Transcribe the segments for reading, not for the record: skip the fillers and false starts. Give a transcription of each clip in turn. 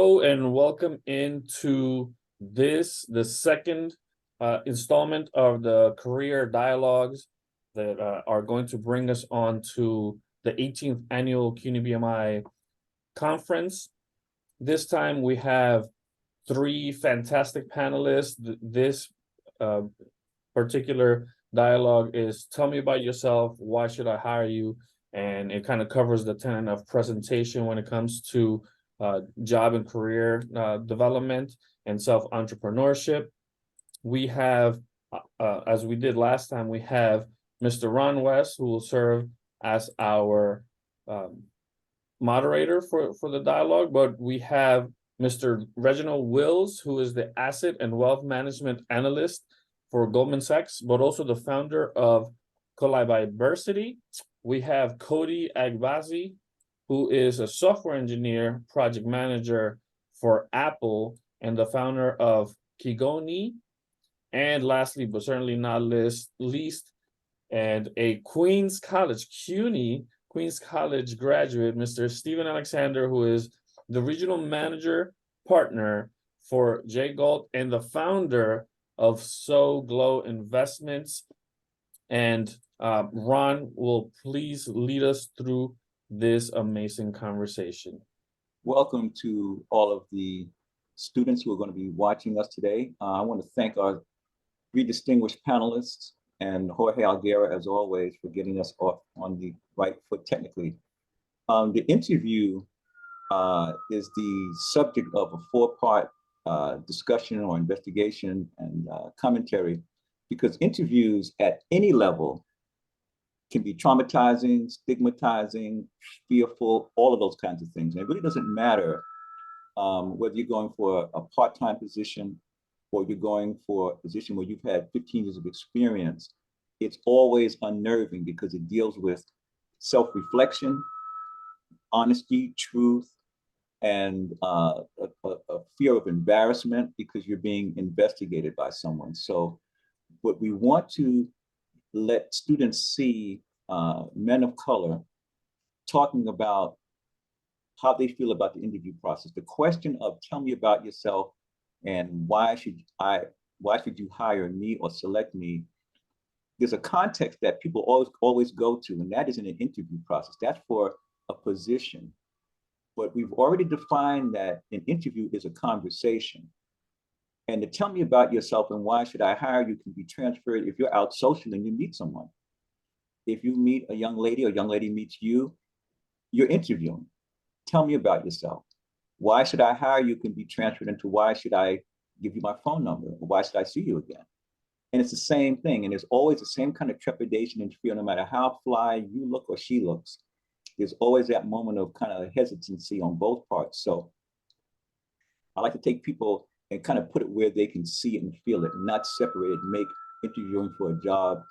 Hello and welcome into the second installment of the career dialogues that are going to bring us on to the 18th Annual CUNY BMI Conference. This time we have three fantastic panelists. This particular dialogue is tell me about yourself, why should I hire you? And it kind of covers the tenet of presentation when it comes to job and career development and self-entrepreneurship. We have, as we did last time, we have Mr. Ron West, who will serve as our moderator for the dialogue, but we have Mr. Reginald Wills, who is the Asset and Wealth Management Analyst for Goldman Sachs, but also the founder of Colibiversity. We have Cody Agbazi, who is a software engineer, project manager for Apple, and the founder of Kigoni. And lastly, but certainly not least, and a Queens College graduate, Mr. Stephen Alexander, who is the regional manager partner for J Gold and the founder of So Glow Investments. And Ron will please lead us through this amazing conversation. Welcome to all of the students who are going to be watching us today. I want to thank our three distinguished panelists and Jorge Alguera, as always, for getting us off on the right foot technically. The interview is the subject of a four-part discussion or investigation and commentary, because interviews at any level can be traumatizing, stigmatizing, fearful, all of those kinds of things. And it really doesn't matter whether you're going for a part-time position or you're going for a position where you've had 15 years of experience. It's always unnerving because it deals with self-reflection, honesty, truth, and a fear of embarrassment because you're being investigated by someone. So what we want to let students see men of color talking about how they feel about the interview process. The question of tell me about yourself and why should you hire me or select me? There's a context that people always go to, and that is in an interview process. That's for a position. But we've already defined that an interview is a conversation. And to tell me about yourself and why should I hire you can be transferred if you're out socially and you meet someone. If you meet a young lady or a young lady meets you, you're interviewing. Tell me about yourself. Why should I hire you can be transferred into why should I give you my phone number? Or why should I see you again? And it's the same thing. And there's always the same kind of trepidation and fear, no matter how fly you look or she looks. There's always that moment of kind of hesitancy on both parts. So I like to take people and kind of put it where they can see it and feel it, and not separate it, make interviewing for a job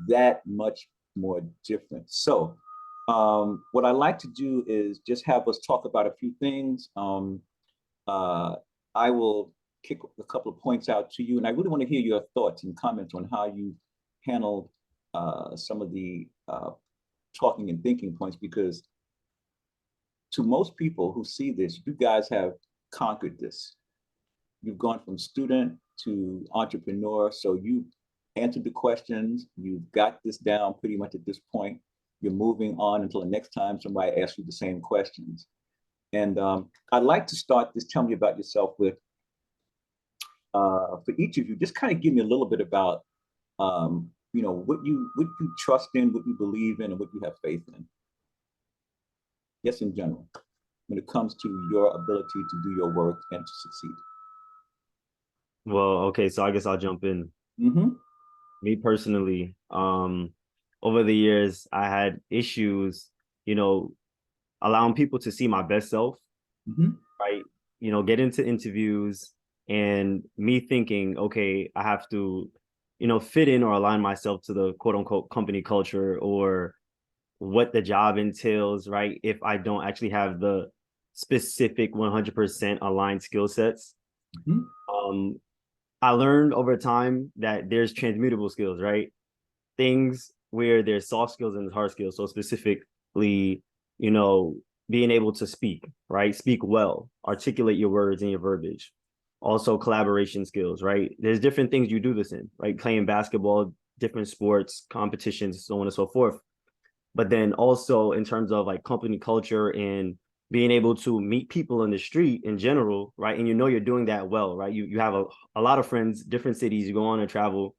that much more different. So what I like to do is just have us talk about a few things. I will kick a couple of points out to you, and I really want to hear your thoughts and comments on how you handled some of the talking and thinking points, because to most people who see this, you guys have conquered this. You've gone from student to entrepreneur, so you've answered the questions, you've got this down pretty much at this point. You're moving on until the next time somebody asks you the same questions. And I'd like to start this tell me about yourself with, for each of you, just kind of give me a little bit about, what you trust in, what you believe in, and what you have faith in. Yes, in general, when it comes to your ability to do your work and to succeed. Well, okay, so I guess I'll jump in. Me personally, over the years, I had issues, allowing people to see my best self, right? Get into interviews and me thinking, okay, I have to, fit in or align myself to the quote unquote company culture or what the job entails, right? If I don't actually have the specific 100% aligned skill sets. I learned over time that there's transmutable skills, right? Things where there's soft skills and hard skills. So specifically, being able to speak, right? Speak well, articulate your words and your verbiage. Also collaboration skills, right? There's different things you do this in, right? Playing basketball, different sports, competitions, so on and so forth. But then also in terms of like company culture and being able to meet people in the street in general, right? And you know you're doing that well, right? You have a lot of friends, different cities, you go on and travel,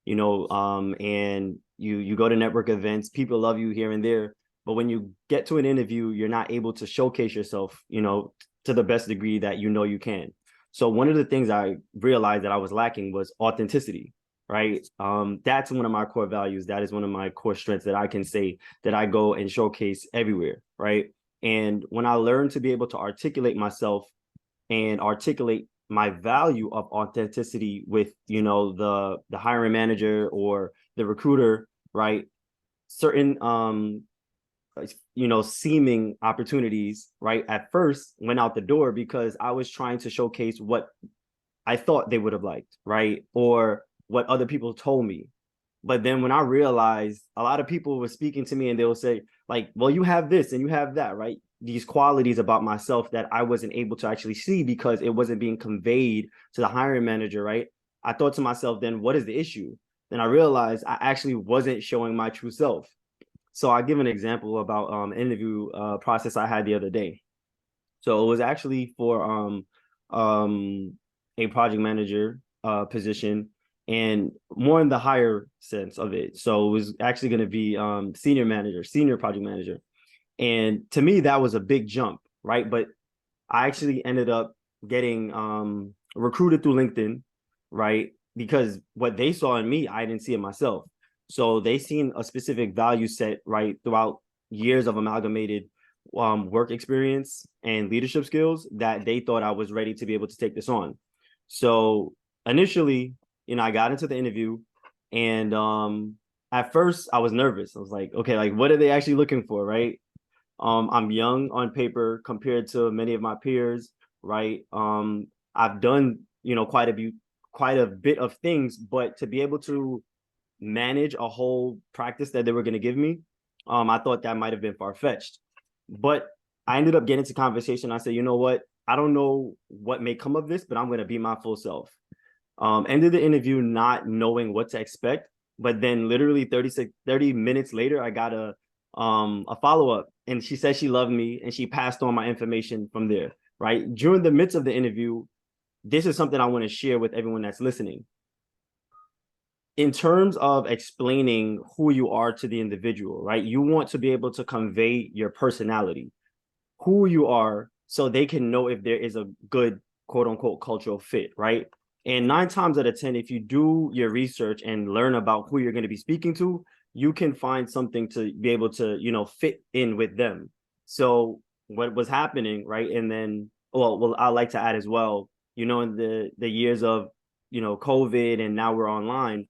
and you go to network events, people love you here and there. But when you get to an interview, you're not able to showcase yourself, to the best degree that you can. So one of the things I realized that I was lacking was authenticity, right? That's one of my core values. That is one of my core strengths that I can say that I go and showcase everywhere, right? And when I learned to be able to articulate myself and articulate my value of authenticity with, the hiring manager or the recruiter, right? Certain seeming opportunities, right, at first went out the door because I was trying to showcase what I thought they would have liked, right? Or what other people told me. But then when I realized a lot of people were speaking to me and they will say, like, well, you have this and you have that, right? These qualities about myself that I wasn't able to actually see because it wasn't being conveyed to the hiring manager, right? I thought to myself, then what is the issue? Then I realized I actually wasn't showing my true self. So I give an example about an interview process I had the other day. So it was actually for a project manager position, and more in the higher sense of it. So it was actually going to be senior project manager. And to me, that was a big jump, right? But I actually ended up getting recruited through LinkedIn, right? Because what they saw in me, I didn't see it myself. So they seen a specific value set, right, throughout years of amalgamated work experience and leadership skills that they thought I was ready to be able to take this on. So initially, I got into the interview, and at first I was nervous. I was like, okay, like what are they actually looking for, right? I'm young on paper compared to many of my peers, right? I've done, quite a bit of things, but to be able to manage a whole practice that they were going to give me, I thought that might have been far-fetched. But I ended up getting into conversation. I said, you know what? I don't know what may come of this, but I'm going to be my full self. Ended the interview not knowing what to expect, but then literally 30 minutes later, I got a follow-up, and she said she loved me and she passed on my information from there, right? During the midst of the interview, this is something I want to share with everyone that's listening. In terms of explaining who you are to the individual, right? You want to be able to convey your personality, who you are, so they can know if there is a good quote unquote cultural fit, right? And 9 times out of 10, if you do your research and learn about who you're going to be speaking to, you can find something to be able to, fit in with them. So what was happening, right? And then, well, I like to add as well, in the years of, COVID, and now we're online,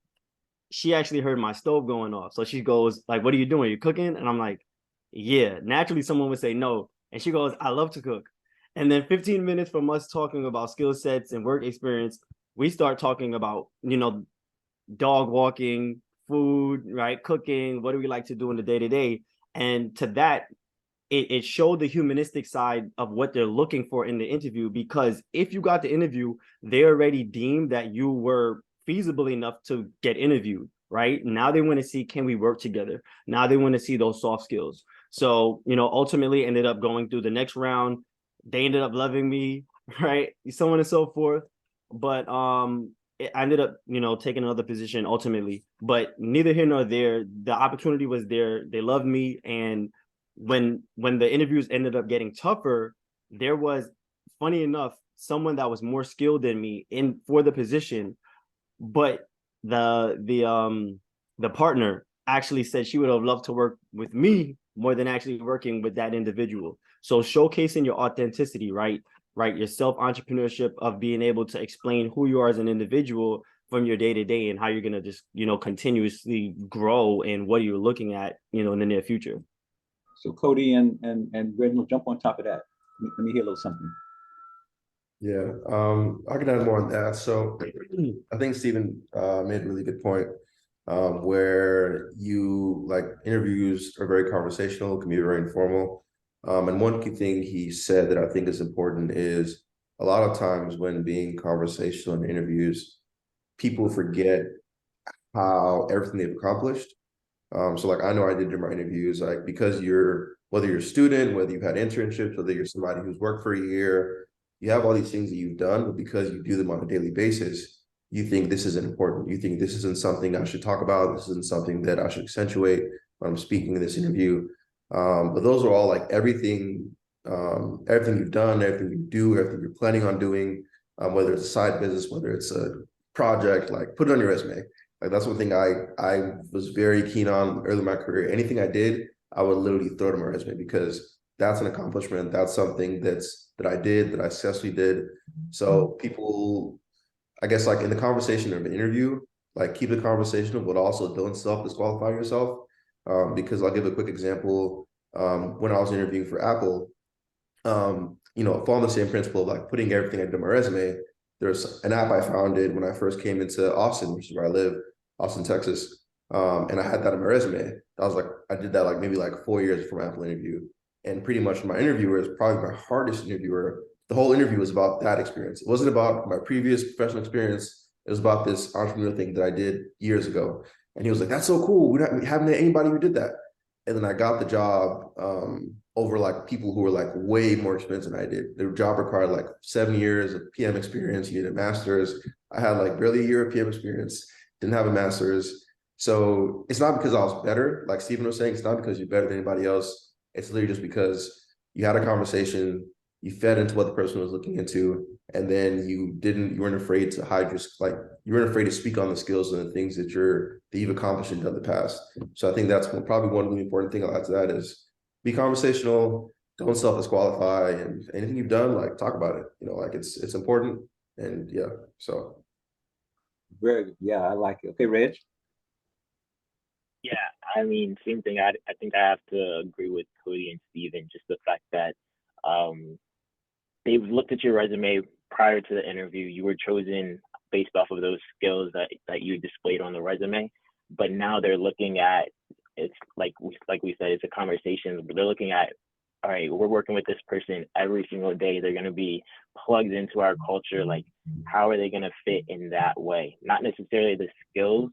she actually heard my stove going off. So she goes, like, what are you doing? Are you cooking? And I'm like, yeah. Naturally, someone would say no. And she goes, I love to cook. And then 15 minutes from us talking about skill sets and work experience, we start talking about, dog walking, food, right? Cooking, what do we like to do in the day-to-day? And to that, it showed the humanistic side of what they're looking for in the interview, because if you got the interview, they already deemed that you were feasible enough to get interviewed, right? Now they want to see, can we work together? Now they want to see those soft skills. So, ultimately ended up going through the next round. They ended up loving me, right? So on and so forth. But I ended up, taking another position ultimately. But neither here nor there, the opportunity was there. They loved me. And when the interviews ended up getting tougher, there was, funny enough, someone that was more skilled than me in for the position, but the partner actually said she would have loved to work with me more than actually working with that individual. So showcasing your authenticity, right, your self-entrepreneurship of being able to explain who you are as an individual from your day-to-day and how you're going to just, continuously grow and what you're looking at, in the near future. So Cody and Reginald, jump on top of that. Let me hear a little something. Yeah, I can add more on that. So I think Stephen made a really good point, where you, like, interviews are very conversational, can be very informal. And one key thing he said that I think is important is a lot of times when being conversational in interviews, people forget how everything they've accomplished. So like I know I did during my interviews, like because whether you're a student, whether you've had internships, whether you're somebody who's worked for a year, you have all these things that you've done, but because you do them on a daily basis, you think this isn't important. You think this isn't something I should talk about. This isn't something that I should accentuate when I'm speaking in this interview. But those are all like everything you've done, everything you do, everything you're planning on doing, whether it's a side business, whether it's a project, like put it on your resume. Like that's one thing I was very keen on early in my career. Anything I did, I would literally throw it on my resume because that's an accomplishment. That's something that I did, that I successfully did. So people, I guess, like in the conversation of an interview, like keep the conversational, but also don't self-disqualify yourself. Because I'll give a quick example. When I was interviewing for Apple, following the same principle of like putting everything I did on my resume, there's an app I founded when I first came into Austin, which is where I live, Austin, Texas. And I had that on my resume. I did that like maybe like 4 years before my Apple interview. And pretty much my interviewer is probably my hardest interviewer. The whole interview was about that experience. It wasn't about my previous professional experience. It was about this entrepreneurial thing that I did years ago. And he was like, "That's so cool. We haven't had anybody who did that." And then I got the job over like people who were like way more expensive than I did. The job required like 7 years of PM experience. You needed a master's. I had like barely a year of PM experience, didn't have a master's. So it's not because I was better, like Stephen was saying, it's not because you're better than anybody else. It's literally just because you had a conversation, you fed into what the person was looking into, and then you weren't afraid to hide you weren't afraid to speak on the skills and the things that you've accomplished in the past. So I think that's probably one really important thing I'll add to that is be conversational, don't self-disqualify, and anything you've done, like talk about it. Like it's important. And yeah, so. Very good. Yeah, I like it. Okay, Reg. Yeah, I mean, same thing. I think I have to agree with Cody and Steven, just the fact that they've looked at your resume prior to the interview. You were chosen based off of those skills that you displayed on the resume, but now they're looking at, it's like we said, it's a conversation, but they're looking at, all right, we're working with this person every single day. They're going to be plugged into our culture. Like, how are they going to fit in that way? Not necessarily the skills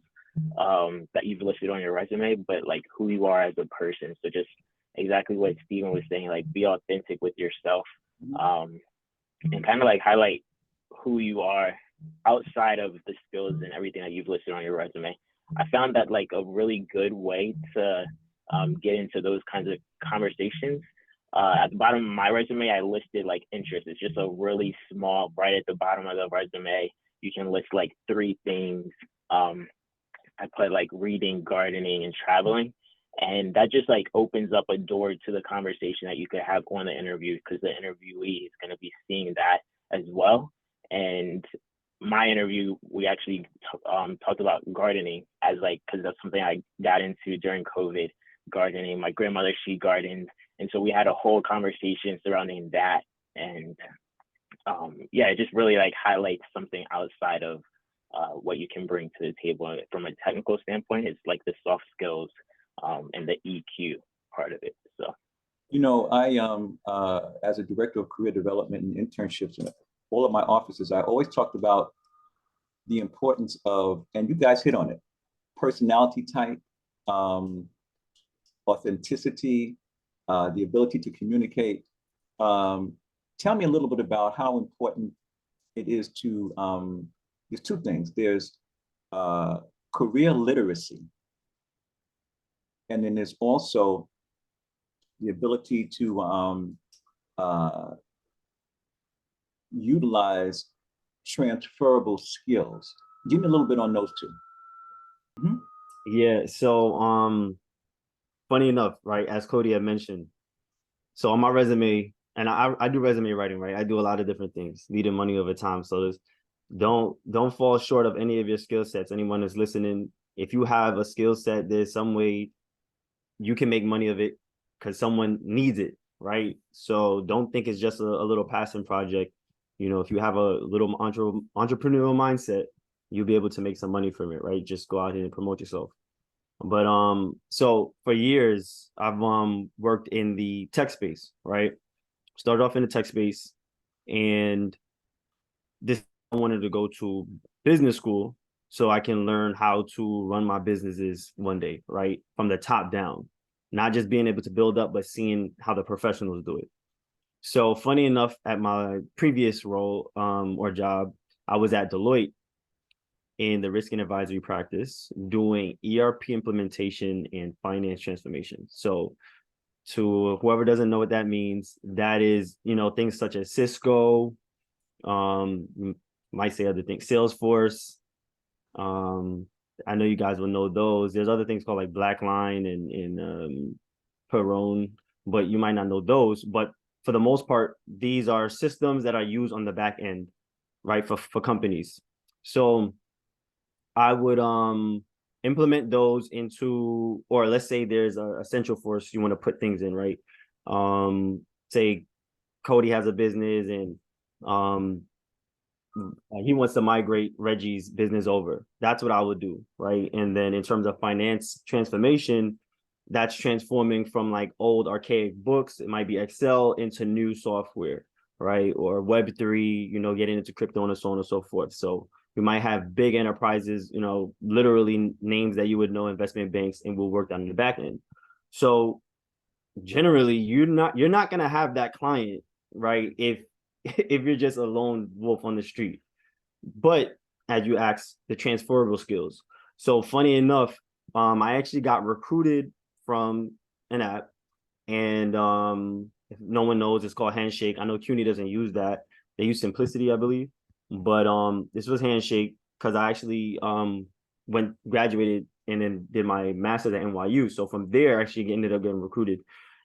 that you've listed on your resume, but like who you are as a person. So just exactly what Steven was saying, like be authentic with yourself, and kind of like highlight who you are outside of the skills and everything that you've listed on your resume. I found that like a really good way to get into those kinds of conversations. At the bottom of my resume, I listed like interests. It's just a really small, right at the bottom of the resume, you can list like 3 things. I put like reading, gardening, and traveling. And that just like opens up a door to the conversation that you could have on the interview, because the interviewee is going to be seeing that as well. And my interview, we actually talked about gardening as like, because that's something I got into during COVID, gardening. My grandmother, she gardened. And so we had a whole conversation surrounding that. And yeah, it just really like highlights something outside of what you can bring to the table from a technical standpoint. It's like the soft skills and the EQ part of it. So, I as a director of career development and internships in all of my offices, I always talked about the importance of, and you guys hit on it, personality type, authenticity, the ability to communicate. Tell me a little bit about how important it is to, there's 2 things. There's career literacy, and then there's also the ability to utilize transferable skills. Give me a little bit on those 2. Mm-hmm. Yeah, so funny enough, right, as Cody had mentioned, so on my resume, and I do resume writing, right? I do a lot of different things, needing money over time. So don't fall short of any of your skill sets. Anyone that's listening, if you have a skill set, there's some way you can make money of it because someone needs it, right? So don't think it's just a little passion project. If you have a little entrepreneurial mindset, you'll be able to make some money from it, right? Just go out here and promote yourself. But so for years I've worked in the tech space, right? Started off in the tech space, and this I wanted to go to business school so I can learn how to run my businesses one day, right? From the top down, not just being able to build up, but seeing how the professionals do it. So funny enough, at my previous role or job, I was at Deloitte in the risk and advisory practice doing ERP implementation and finance transformation. So to whoever doesn't know what that means, that is, things such as Cisco, might say other things, Salesforce. I know you guys will know those. There's other things called like Blackline and Perone, but you might not know those. But for the most part, these are systems that are used on the back end, right, for companies. So I would implement those into, or let's say there's a central force you want to put things in, right? Say Cody has a business and he wants to migrate Reggie's business over. That's what I would do, right? And then in terms of finance transformation, that's transforming from like old archaic books, it might be Excel, into new software, right? Or Web3, getting into crypto and so on and so forth. So you might have big enterprises, literally names that you would know, investment banks, and will work on the back end. So generally, you're not going to have that client, right, if you're just a lone wolf on the street. But as you asked, the transferable skills. So funny enough, I actually got recruited from an app, and if no one knows, it's called Handshake. I know CUNY doesn't use that. They use Simplicity, I believe. But this was Handshake because I actually graduated and then did my master's at NYU. So from there, I actually ended up getting recruited.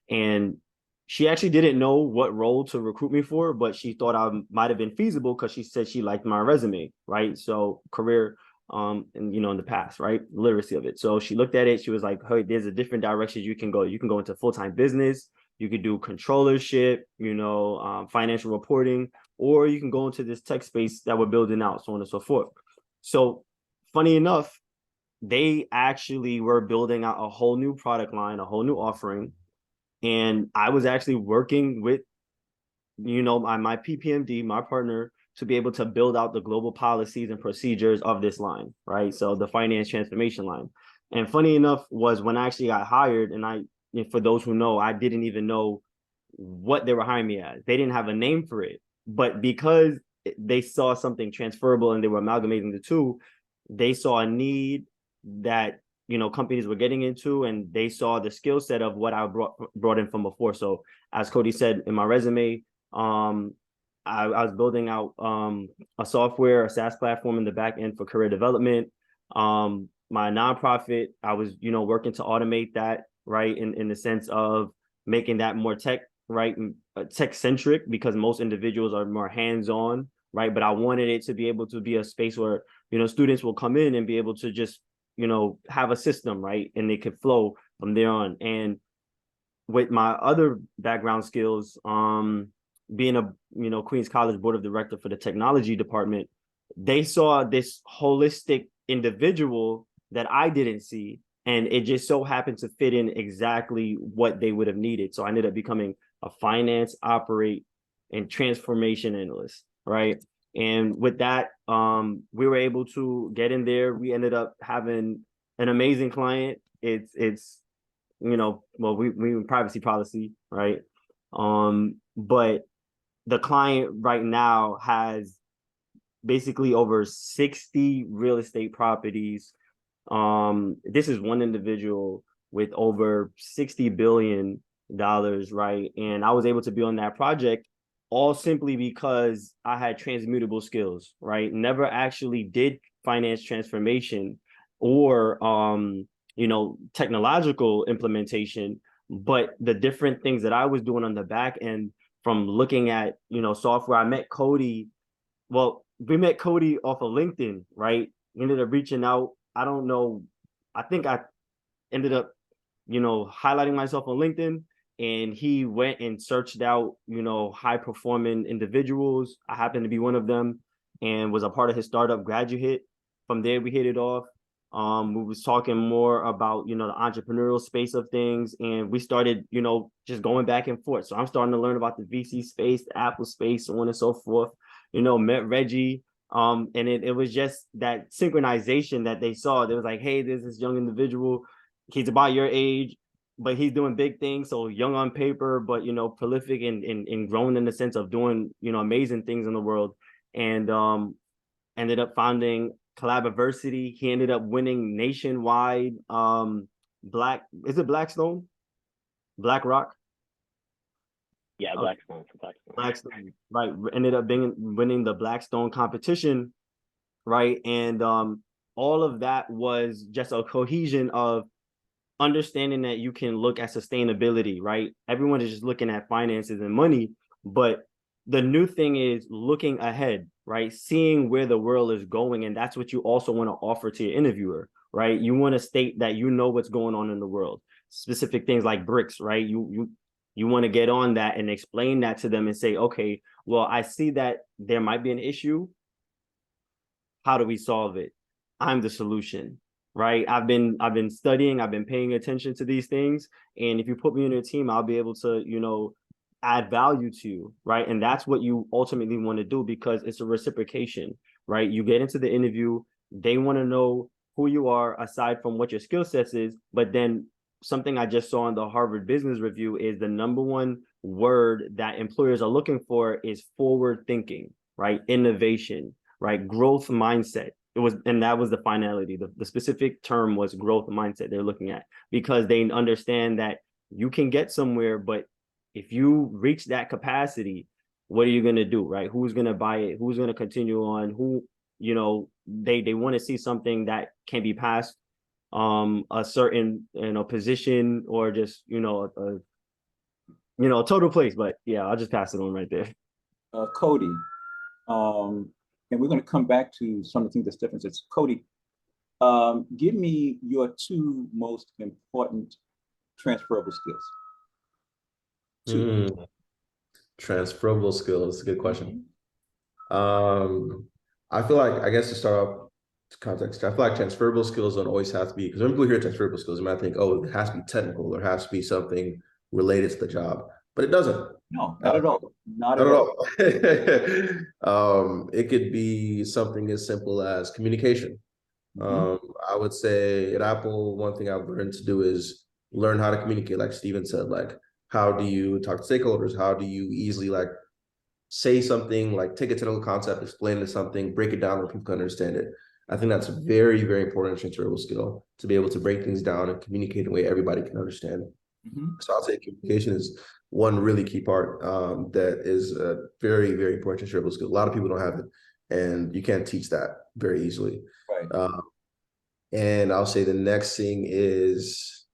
And she actually didn't know what role to recruit me for, but she thought I might have been feasible because she said she liked my resume, right? So career, and in the past, right? Literacy of it. So she looked at it. She was like, "Hey, there's a different direction you can go. You can go into full-time business. You could do controllership, financial reporting, or you can go into this tech space that we're building out, so on and so forth." So funny enough, they actually were building out a whole new product line, a whole new offering. And I was actually working with, my PPMD, my partner, to be able to build out the global policies and procedures of this line, right? So the finance transformation line. And funny enough was when I actually got hired, and for those who know, I didn't even know what they were hiring me as. They didn't have a name for it. But because they saw something transferable and they were amalgamating the two, they saw a need that companies were getting into, and they saw the skill set of what I brought in from before. So as Cody said in my resume, I was building out a software, a SaaS platform in the back end for career development. My nonprofit, I was working to automate that, right, in the sense of making that more tech, right, tech centric, because most individuals are more hands-on, right? But I wanted it to be able to be a space where students will come in and be able to just have a system, right? And they could flow from there on. And with my other background skills, being a Queens College Board of Director for the technology department, they saw this holistic individual that I didn't see. And it just so happened to fit in exactly what they would have needed. So I ended up becoming a finance, operate, and transformation analyst, right? And with that, we were able to get in there. We ended up having an amazing client. It's we in privacy policy, right? But the client right now has basically over 60 real estate properties. This is one individual with over $60 billion, right? And I was able to be on that project all simply because I had transmutable skills, right? Never actually did finance transformation or technological implementation, but the different things that I was doing on the back end, from looking at software. I met Cody. Well, we met Cody off of LinkedIn, right? We ended up reaching out. I don't know. I think I ended up, highlighting myself on LinkedIn, and he went and searched out, high performing individuals. I happened to be one of them and was a part of his startup Graduate. From there, we hit it off. We was talking more about, you know, the entrepreneurial space of things, and we started, you know, just going back and forth. So I'm starting to learn about the VC space, the Apple space, so on and so forth. You know, met Reggie, and it was just that synchronization that they saw. They was like, hey, there's this young individual, he's about your age, but he's doing big things. So young on paper, but, you know, prolific and grown in the sense of doing, you know, amazing things in the world. And ended up founding Collaboversity. He ended up winning nationwide Blackstone? BlackRock? Yeah, Blackstone. Blackstone, right. Ended up winning the Blackstone competition, right? And all of that was just a cohesion of understanding that you can look at sustainability, right? Everyone is just looking at finances and money, but the new thing is looking ahead, right? Seeing where the world is going. And that's what you also want to offer to your interviewer, right? You want to state that you know what's going on in the world, specific things like bricks, right? You want to get on that and explain that to them and say, okay, well, I see that there might be an issue. How do we solve it? I'm the solution, right? I've been studying, I've been paying attention to these things. And if you put me in your team, I'll be able to, you know, add value to you, right? And that's what you ultimately want to do, because it's a reciprocation, right? You get into the interview, they want to know who you are aside from what your skill sets is. But then something I just saw in the Harvard Business Review is the number one word that employers are looking for is forward thinking, right? Innovation, right? Growth mindset. And that was the finality. The specific term was growth mindset they're looking at, because they understand that you can get somewhere, but if you reach that capacity, what are you going to do, right? Who's going to buy it? Who's going to continue on? Who, you know, they want to see something that can be passed a certain, you know, position, or just, you know, a total place. But yeah, I'll just pass it on right there. Cody, and we're going to come back to some of the things that's different. It's Cody, give me your two most important transferable skills. Transferable skills, good question. I feel like, I guess to start off context, I feel like transferable skills don't always have to be, because when people hear transferable skills, they might think, oh, it has to be technical, or it has to be something related to the job, but it doesn't. No, not at all. Not at all. It could be something as simple as communication. I would say at Apple, one thing I've learned to do is learn how to communicate, like Steven said. Like, how do you talk to stakeholders? How do you easily, like, say something, like take a technical concept, explain it something, break it down where people can understand it. I think that's a very, very important transferable skill, to be able to break things down and communicate in a way everybody can understand. So I'll say communication is one really key part that is a very, very important transferable skill. A lot of people don't have it, and you can't teach that very easily. Right. And I'll say the next thing is,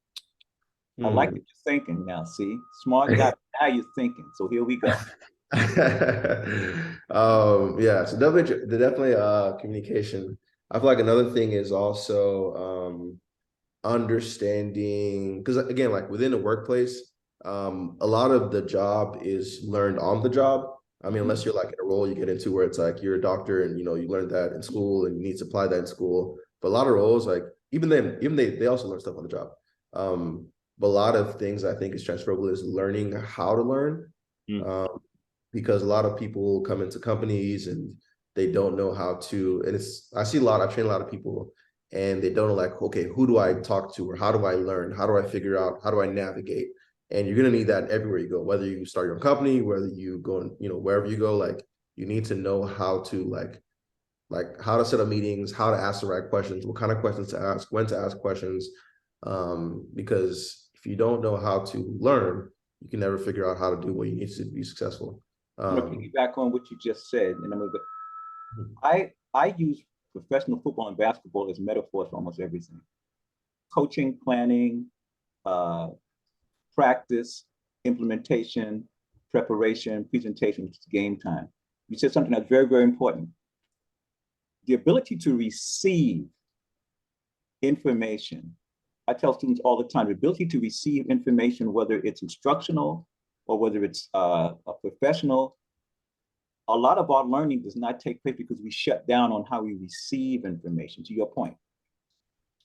I like what you're thinking now. See, smart guy. Now you're thinking. So here we go. Yeah, so definitely communication. I feel like another thing is also understanding, because again, like within the workplace, a lot of the job is learned on the job. I mean, unless you're like in a role you get into where it's like you're a doctor and, you know, you learned that in school and you need to apply that in school. But a lot of roles, like even they also learn stuff on the job. But a lot of things I think is transferable is learning how to learn. Because a lot of people come into companies and they don't know how to, and I train a lot of people, and they don't know, like, okay, who do I talk to, or how do I learn? How do I figure out, how do I navigate? And you're going to need that everywhere you go, whether you start your own company, whether you go, you know, wherever you go, like you need to know how to like how to set up meetings, how to ask the right questions, what kind of questions to ask, when to ask questions. Because if you don't know how to learn, you can never figure out how to do what you need to be successful. I'm going to piggyback on what you just said, and I'm going to I use professional football and basketball as metaphors for almost everything. Coaching, planning, practice, implementation, preparation, presentation, which is game time. You said something that's very, very important. The ability to receive information. I tell students all the time, the ability to receive information, whether it's instructional or whether it's a professional, a lot of our learning does not take place because we shut down on how we receive information, to your point.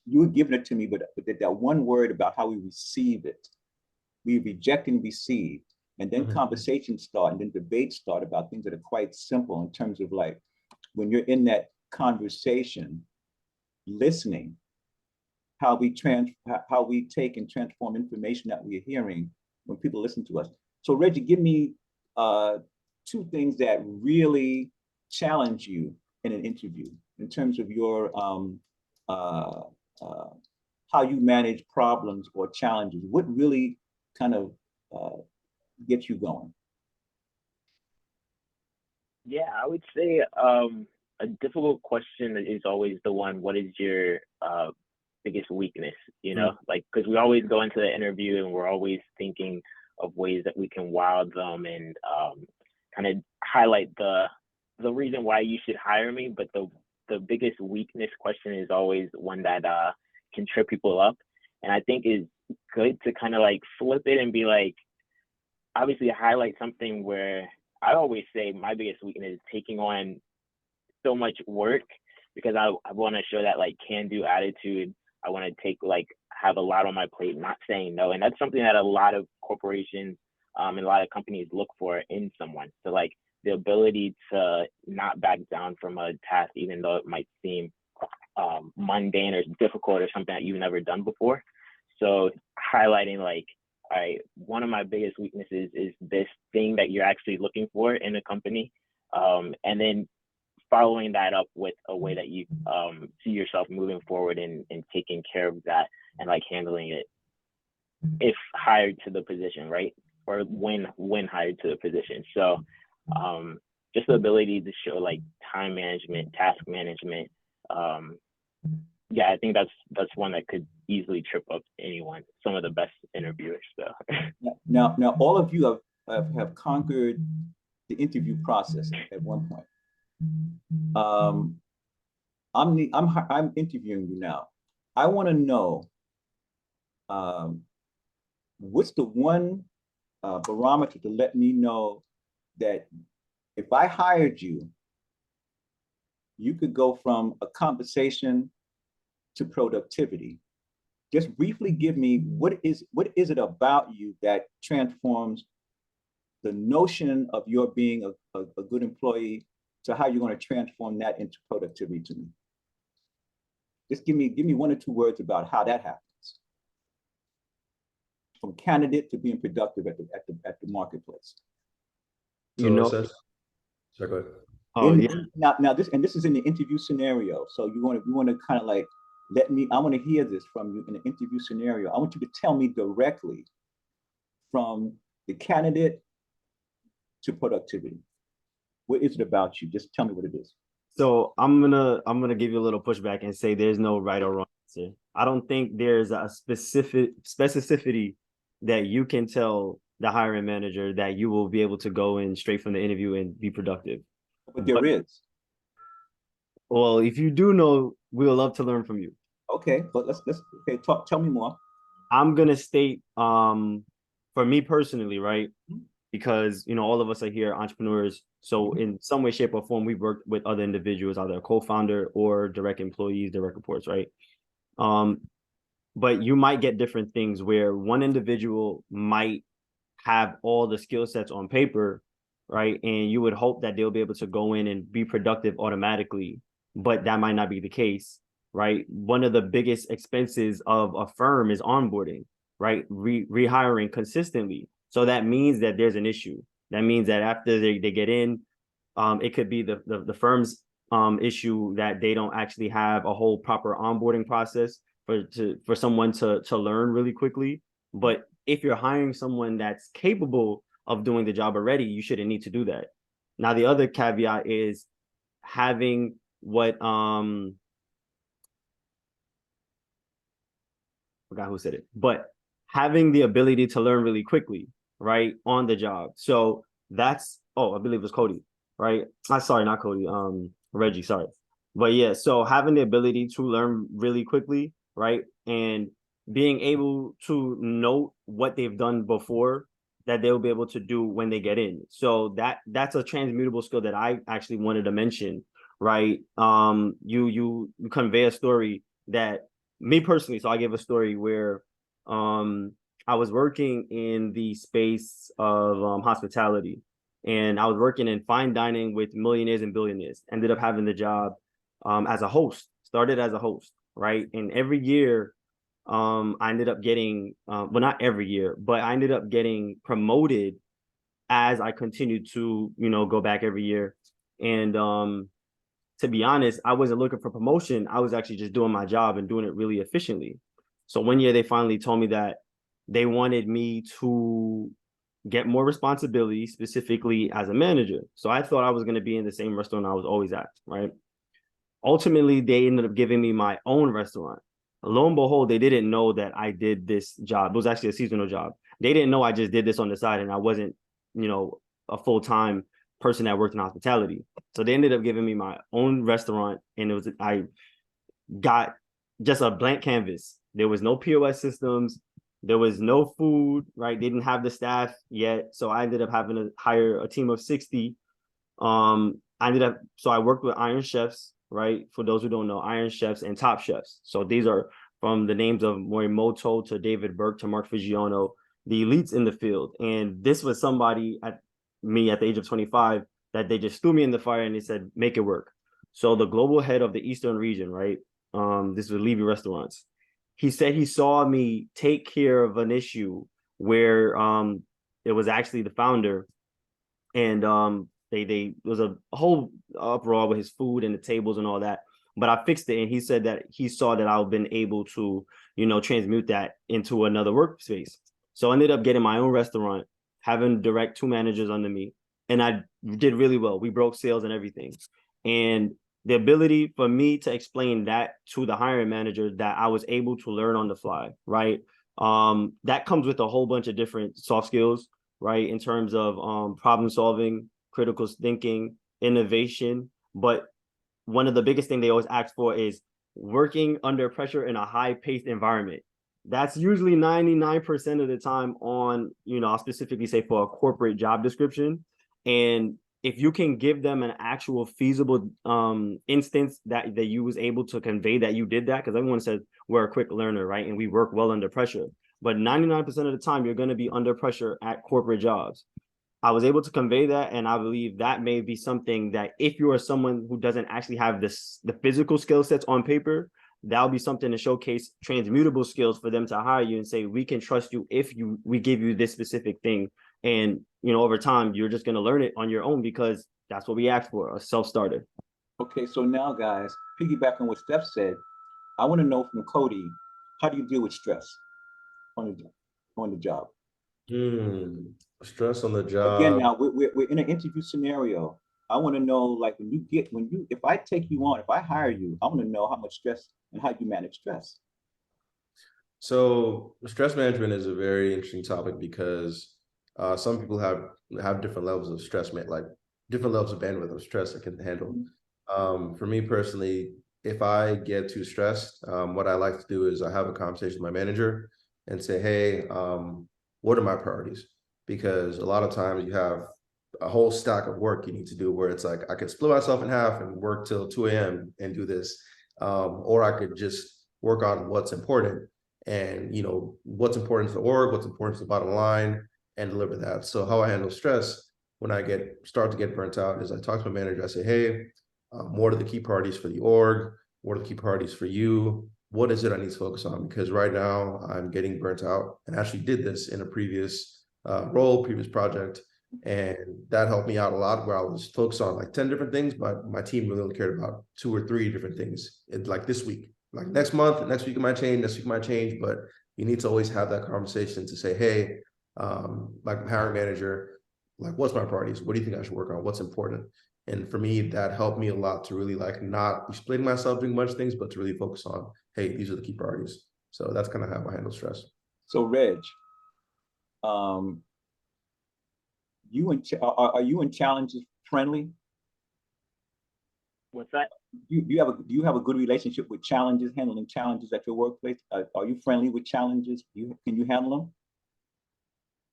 you were giving it to me, but that one word about how we receive it, we reject and receive, and then conversations start, and then debates start about things that are quite simple in terms of like, when you're in that conversation, listening, how we take and transform information that we're hearing when people listen to us. So Reggie, give me 2 things that really challenge you in an interview in terms of your how you manage problems or challenges. What really kind of gets you going? Yeah, I would say a difficult question is always the one, what is your biggest weakness? You know, like, because we always go into the interview and we're always thinking of ways that we can wow them and kind of highlight the reason why you should hire me. But the biggest weakness question is always one that can trip people up. And I think is good to kind of like flip it and be like, obviously highlight something where I always say my biggest weakness is taking on so much work, because I want to show that like can-do attitude. I want to have a lot on my plate, not saying no. And that's something that a lot of corporations and a lot of companies look for in someone. So like the ability to not back down from a task, even though it might seem mundane or difficult or something that you've never done before. So highlighting like, all right, one of my biggest weaknesses is this thing that you're actually looking for in a company. And then following that up with a way that you see yourself moving forward and taking care of that and like handling it if hired to the position, right? Or when hired to the position. So just the ability to show like time management, task management. Yeah, I think that's one that could easily trip up anyone, some of the best interviewers. So now all of you have conquered the interview process at one point. I'm interviewing you now. I want to know what's the one barometer to let me know that if I hired you, you could go from a conversation to productivity. Just briefly give me what is it about you that transforms the notion of your being a good employee to how you're going to transform that into productivity to me. Just give me 1 or 2 words about how that happens. From candidate to being productive at the marketplace. You know, sorry, go ahead. Oh, yeah. Now this is in the interview scenario. So you want to kind of like I want to hear this from you in an interview scenario. I want you to tell me directly from the candidate to productivity. What is it about you? Just tell me what it is. So I'm gonna give you a little pushback and say there's no right or wrong answer. I don't think there's a specificity that you can tell the hiring manager that you will be able to go in straight from the interview and be productive. But there is. Well, if you do know, we would love to learn from you. Okay, but let's tell me more. I'm gonna state for me personally, right? Because all of us are here entrepreneurs. So in some way, shape, or form, we've worked with other individuals, either a co-founder or direct employees, direct reports, right? But you might get different things where one individual might have all the skill sets on paper, right? And you would hope that they'll be able to go in and be productive automatically, but that might not be the case, right? One of the biggest expenses of a firm is onboarding, right? Rehiring consistently. So that means that there's an issue. That means that after they get in, it could be the firm's issue that they don't actually have a whole proper onboarding process for someone to learn really quickly. But if you're hiring someone that's capable of doing the job already, you shouldn't need to do that. Now, the other caveat is having what forgot who said it, but having the ability to learn really quickly, right, on the job. So that's, I believe it was Cody, right? Sorry, not Cody, Reggie, sorry. But yeah, so having the ability to learn really quickly, right, and being able to note what they've done before that they'll be able to do when they get in. So that's a transmutable skill that I actually wanted to mention, right? You convey a story that me personally, so I gave a story where I was working in the space of hospitality, and I was working in fine dining with millionaires and billionaires. Ended up having the job as a host, started as a host, right? And every year, I ended up getting, well, not every year, but I ended up getting promoted as I continued to, go back every year. And to be honest, I wasn't looking for promotion. I was actually just doing my job and doing it really efficiently. So one year they finally told me that they wanted me to get more responsibility, specifically as a manager. So I thought I was going to be in the same restaurant I was always at, right? Ultimately, they ended up giving me my own restaurant. Lo and behold, they didn't know that I did this job. It was actually a seasonal job. They didn't know I just did this on the side and I wasn't, a full-time person that worked in hospitality. So they ended up giving me my own restaurant, and I got just a blank canvas. There was no POS systems. There was no food, right? They didn't have the staff yet. So I ended up having to hire a team of 60. So I worked with Iron Chefs, right? For those who don't know, Iron Chefs and Top Chefs. So these are from the names of Morimoto to David Burke to Mark Figiano, the elites in the field. And this was somebody at the age of 25 that they just threw me in the fire and they said, make it work. So the global head of the Eastern region, right? This was Levy Restaurants. He said he saw me take care of an issue where it was actually the founder, and there was a whole uproar with his food and the tables and all that. But I fixed it, and he said that he saw that I've been able to, transmute that into another workspace. So I ended up getting my own restaurant, having direct 2 managers under me, and I did really well. We broke sales and everything. And the ability for me to explain that to the hiring manager, that I was able to learn on the fly, right? That comes with a whole bunch of different soft skills, right? In terms of problem solving, critical thinking, innovation. But one of the biggest things they always ask for is working under pressure in a high-paced environment. That's usually 99% of the time on, I'll specifically say for a corporate job description. And if you can give them an actual feasible instance that you was able to convey that you did that, because everyone says we're a quick learner, right? And we work well under pressure. But 99% of the time, you're going to be under pressure at corporate jobs. I was able to convey that, and I believe that may be something that if you are someone who doesn't actually have the physical skill sets on paper, that'll be something to showcase transmutable skills for them to hire you and say, we can trust you if we give you this specific thing. And, over time, you're just going to learn it on your own because that's what we asked for, a self-starter. Okay, so now, guys, piggyback on what Steph said, I want to know from Cody, how do you deal with stress on the job? Stress on the job. Again, now we're in an interview scenario. I want to know, like, if I take you on, if I hire you, I want to know how much stress and how you manage stress. So stress management is a very interesting topic because some people have different levels of stress, like different levels of bandwidth of stress I can handle. For me personally, if I get too stressed, what I like to do is I have a conversation with my manager and say, hey, what are my priorities? Because a lot of times you have a whole stack of work you need to do where it's like, I could split myself in half and work till 2 a.m. and do this. Or I could just work on what's important and, what's important to the org, what's important to the bottom line, and deliver that. So how I handle stress when I start to get burnt out is I talk to my manager. I say, hey, what are the key priorities for the org? What are the key priorities for you? What is it I need to focus on? Because right now I'm getting burnt out, and actually did this in a previous previous project. And that helped me out a lot, where I was focused on like 10 different things, but my team really only cared about 2 or 3 different things. Like this week, like next week it might change, but you need to always have that conversation to say, hey, like hiring manager, like what's my priorities? What do you think I should work on? What's important? And for me, that helped me a lot to really like not be splitting myself doing a bunch of things, but to really focus on, hey, these are the key priorities. So that's kind of how I handle stress. So Reg, are you in challenges friendly? What's that? Do you have a good relationship with challenges, handling challenges at your workplace? Are you friendly with challenges? Can you handle them?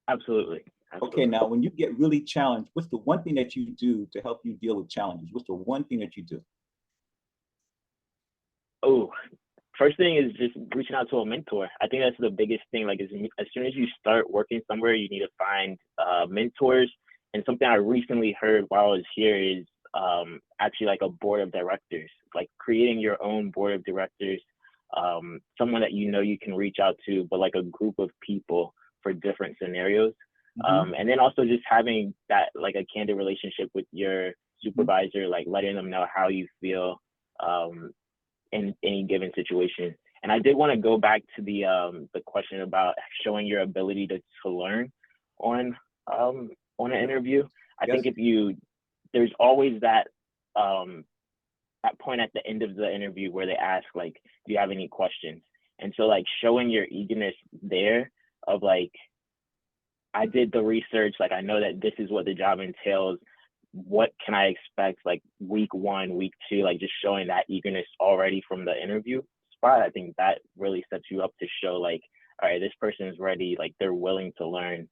Absolutely. Okay, now when you get really challenged, what's the one thing that you do to help you deal with challenges? What's the one thing that you do? Oh, first thing is just reaching out to a mentor. I think that's the biggest thing. Like, as soon as you start working somewhere, you need to find mentors. And something I recently heard while I was here is actually like a board of directors, like creating your own board of directors, someone that you can reach out to, but like a group of people for different scenarios. And then also just having that, like, a candid relationship with your supervisor, like letting them know how you feel in any given situation. And I did want to go back to the question about showing your ability to learn on an interview. I think there's always that point at the end of the interview where they ask, like, do you have any questions? And so, like, showing your eagerness there of, like, I did the research, like, I know that this is what the job entails. What can I expect, like, week 1, week 2, like, just showing that eagerness already from the interview spot. I think that really sets you up to show, like, all right, this person is ready, like, they're willing to learn.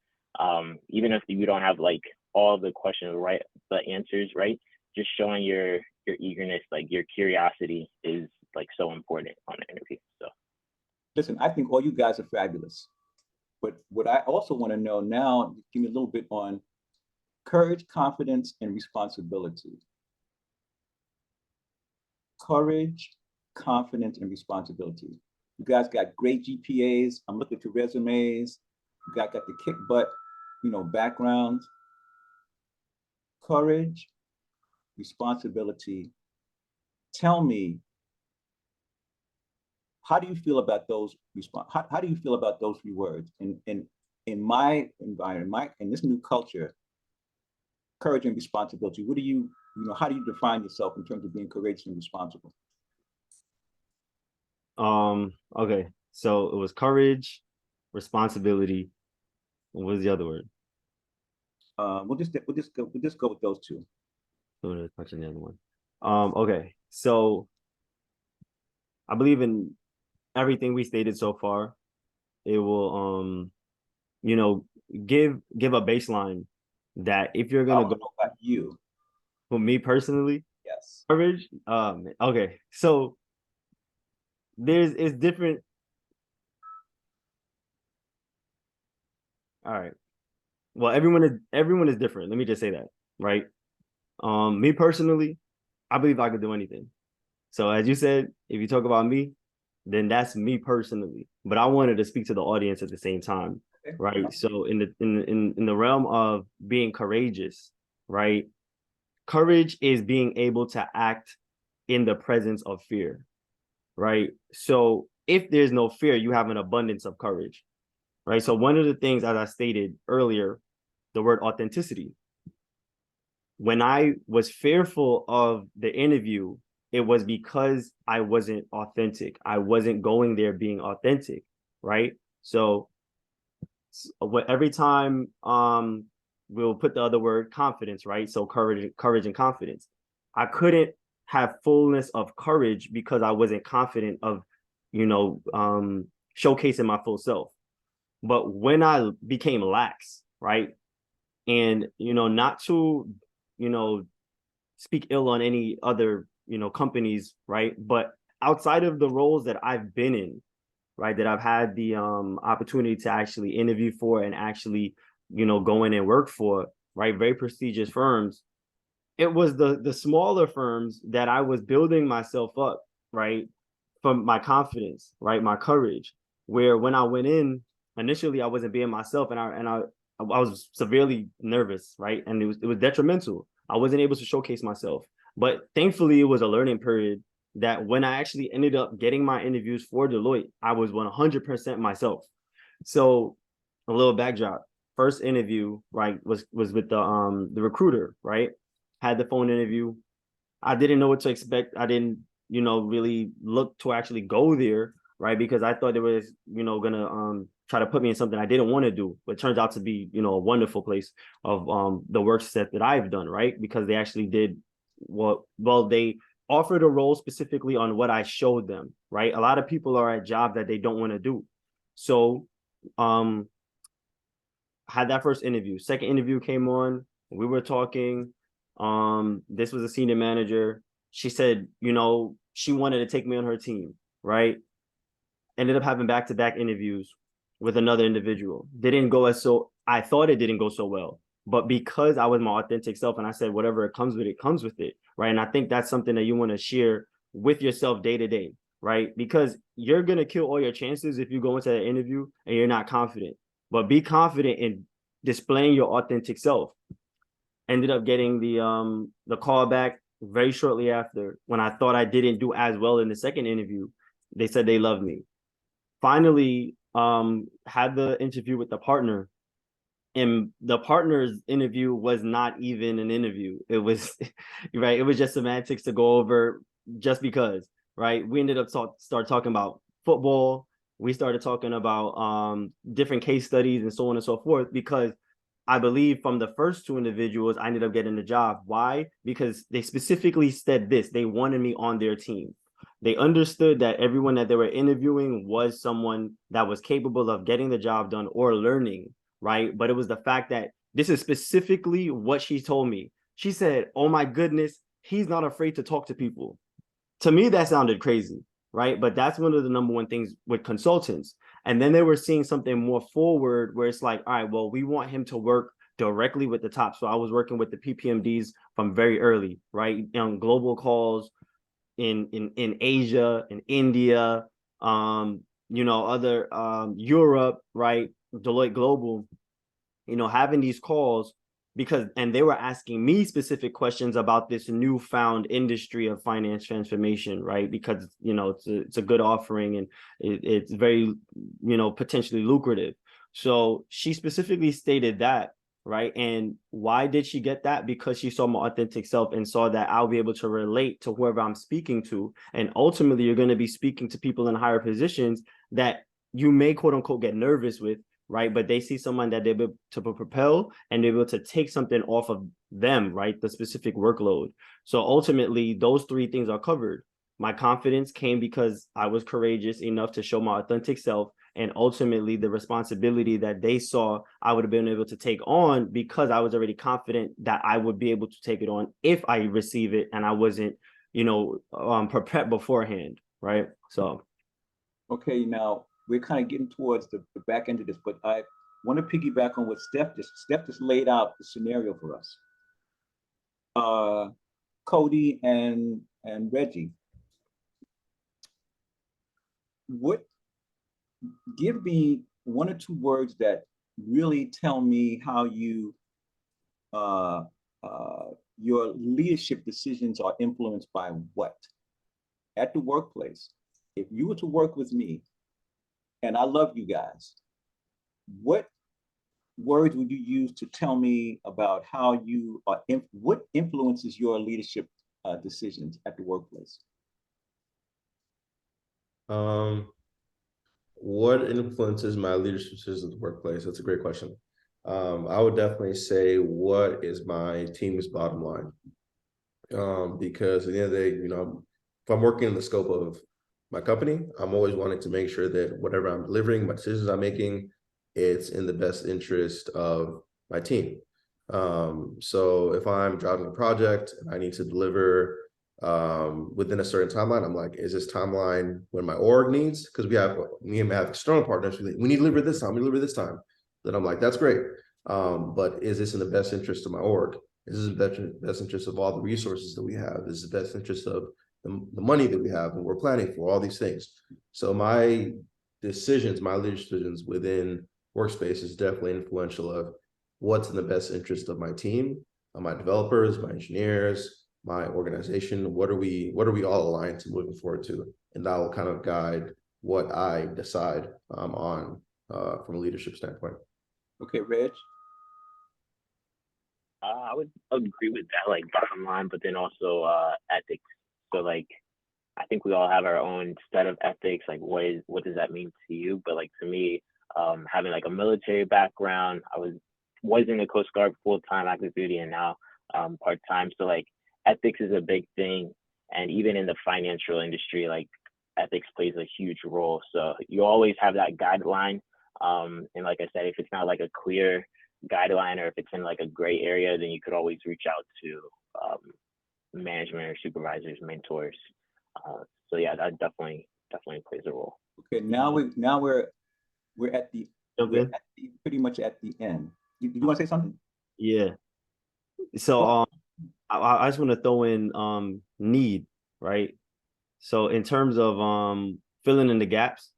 Even if you don't have, like, all the questions right, the answers right, just showing your eagerness, like your curiosity, is like so important on an interview. So listen, I think all you guys are fabulous. But what I also want to know now, give me a little bit on courage, confidence, and responsibility. Courage, confidence, and responsibility. You guys got great GPAs. I'm looking at your resumes. You guys got the kick butt, background. Courage, responsibility. Tell me, how do you feel about those how do you feel about those 3 words in my environment, in this new culture? Courage and responsibility. What do you how do you define yourself in terms of being courageous and responsible? Okay, so it was courage, responsibility. What was the other word? We'll just go with those 2. So touching the other one. Okay, so I believe in everything we stated so far. It will give a baseline that if you're gonna go about you. For me personally, yes. Courage. Okay, so it's different. All right. Well, everyone is different. Let me just say that, right? Me personally, I believe I could do anything. So as you said, if you talk about me, then that's me personally. But I wanted to speak to the audience at the same time, right? So in the realm of being courageous, right? Courage is being able to act in the presence of fear, right? So if there's no fear, you have an abundance of courage, right? So one of the things, as I stated earlier, the word authenticity. When I was fearful of the interview, it was because I wasn't authentic. I wasn't going there being authentic, right? So every time we'll put the other word confidence, right? So courage and confidence. I couldn't have fullness of courage because I wasn't confident of, showcasing my full self. But when I became lax, right? And, not to, speak ill on any other, companies, right? But outside of the roles that I've been in, right, that I've had the opportunity to actually interview for and actually, go in and work for, right, very prestigious firms, it was the smaller firms that I was building myself up, right, from my confidence, right, my courage, where when I went in, initially I wasn't being myself, and I was severely nervous, right, and it was detrimental. I wasn't able to showcase myself, but thankfully it was a learning period that when I actually ended up getting my interviews for Deloitte, I was 100% myself. So a little backdrop. First interview, right, was with the recruiter, right? Had the phone interview. I didn't know what to expect. I didn't, really look to actually go there, right? Because I thought it was, gonna try to put me in something I didn't want to do. But it turns out to be, a wonderful place of the work set that I've done, right? Because they actually did they offered a role specifically on what I showed them, right? A lot of people are at jobs that they don't want to do. So had that first interview. Second interview came on. We were talking. This was a senior manager. She said, she wanted to take me on her team, right? ended up having back-to-back interviews with another individual. I thought it didn't go so well, but because I was my authentic self and I said, whatever it comes with it, right? And I think that's something that you want to share with yourself day to day, right? Because you're going to kill all your chances if you go into that interview and you're not confident, but be confident in displaying your authentic self. Ended up getting the call back very shortly after, when I thought I didn't do as well in the second interview. They said they loved me. Finally, had the interview with the partner, and the partner's interview was not even an interview. It was right. It was just semantics to go over just because, right? We ended up start talking about football. We started talking about different case studies and so on and so forth, because I believe from the first two individuals, I ended up getting the job. Why? Because they specifically said this. They wanted me on their team. They understood that everyone that they were interviewing was someone that was capable of getting the job done or learning, right? But it was the fact that this is specifically what she told me. She said, oh my goodness, he's not afraid to talk to people. To me, that sounded crazy, right? But that's one of the number one things with consultants. And then they were seeing something more forward where it's like, all right, well, we want him to work directly with the top. So I was working with the PPMDs from very early, right? On global calls in Asia, in India, other Europe, right? Deloitte Global, having these calls and they were asking me specific questions about this newfound industry of finance transformation, right? Because, it's a good offering and it's very, potentially lucrative. So she specifically stated that, right? And why did she get that? Because she saw my authentic self and saw that I'll be able to relate to whoever I'm speaking to. And ultimately, you're going to be speaking to people in higher positions that you may, quote unquote, get nervous with, right? But they see someone that they're able to propel and they're able to take something off of them, right? The specific workload. So ultimately, those three things are covered. My confidence came because I was courageous enough to show my authentic self. And ultimately, the responsibility that they saw I would have been able to take on, because I was already confident that I would be able to take it on if I receive it and I wasn't, prepared beforehand, right? So. Okay, now we're kind of getting towards the back end of this, but I want to piggyback on what Steph just laid out the scenario for us. Cody and Reggie, give me one or two words that really tell me how your leadership decisions are influenced by what? At the workplace, if you were to work with me, and I love you guys, what words would you use to tell me about how you are, what influences your leadership decisions at the workplace? What influences my leadership decisions at the workplace? That's a great question. I would definitely say, what is my team's bottom line? Because at the end of the day, if I'm working in the scope of my company, I'm always wanting to make sure that whatever I'm delivering, my decisions I'm making, it's in the best interest of my team. So if I'm driving a project and I need to deliver within a certain timeline, I'm like, is this timeline when my org needs? Because we have external partners. We need to deliver this time. We deliver this time. Then I'm like, that's great. But is this in the best interest of my org? Is this in the best interest of all the resources that we have? Is this the best interest of the money that we have and we're planning for, all these things? So my leadership decisions within workspace is definitely influential of what's in the best interest of my team, my developers, my engineers, my organization. What are we all aligned to moving forward to? And that will kind of guide what I decide on from a leadership standpoint. Okay, Reg? I would agree with that, like bottom line, but then also ethics. So like, I think we all have our own set of ethics. Like, what does that mean to you? But like to me, having like a military background, I was in the Coast Guard full-time active duty and now part-time. So like ethics is a big thing. And even in the financial industry, like ethics plays a huge role. So you always have that guideline. And like I said, if it's not like a clear guideline or if it's in like a gray area, then you could always reach out to management or supervisors, mentors. So yeah, that definitely definitely plays a role. Okay, now we're at the pretty much at the end. You want to say something? Yeah. So I just want to throw in need, right? So in terms of filling in the gaps,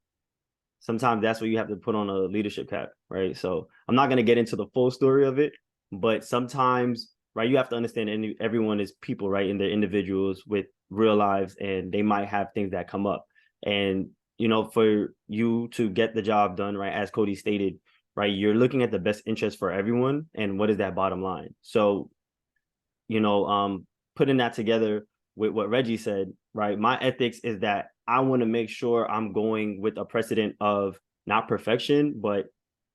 sometimes that's where you have to put on a leadership cap, right? So I'm not going to get into the full story of it, but sometimes, right, you have to understand everyone is people, right? And they're individuals with real lives, and they might have things that come up. And, you know, for you to get the job done, right, as Cody stated, right, you're looking at the best interest for everyone. And what is that bottom line? So, you know, putting that together with what Reggie said, right? My ethics is that I want to make sure I'm going with a precedent of not perfection, but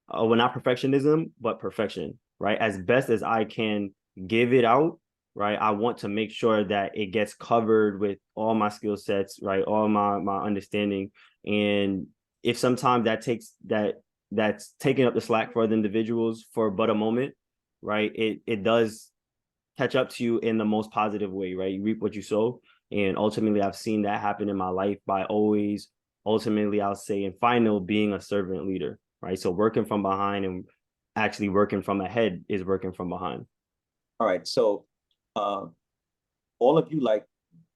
well, not perfectionism, but perfection, right? As best as I can give it out, right? I want to make sure that it gets covered with all my skill sets, right? All my understanding. And if sometimes that's taking up the slack for other individuals for but a moment, right? It does catch up to you in the most positive way, right? You reap what you sow. And ultimately, I've seen that happen in my life by always, ultimately, I'll say, in final, being a servant leader, right? So working from behind and actually working from ahead is working from behind. All right. So all of you like